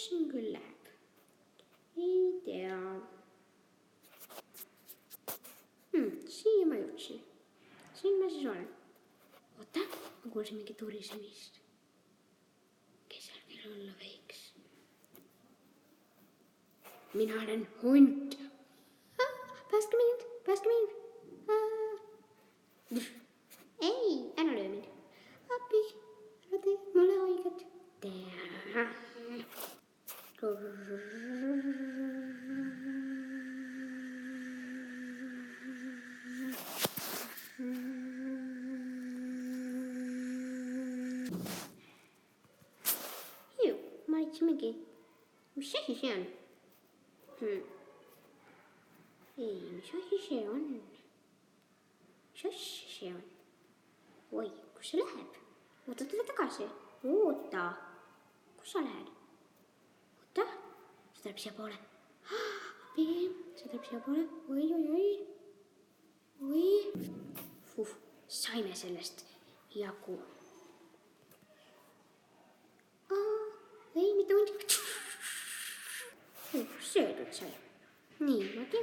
siin küll läheb? Ei tea. Siia ma jõudsin. Siin ma siis olen. Oota, ma kuulsin mingi turisemist. Kes seal veel olla võiks? Mina olen hunt. Päästke mind, päästke mind. Ei, ära löö mind. Appi, ära tee mulle haiget. Ju, maitsemegi. Mis asi see on? Ei, mis asi see on? Mis asi see on? Oi, kus see läheb? Oota, tule tagasi. Oota. Kus sa lähed? Oota, see tuleb siia poole. Pigem, see tuleb siia poole. Oi. Saime sellest jagu. Ei, mitte hunt. Söödud sai. Niimoodi.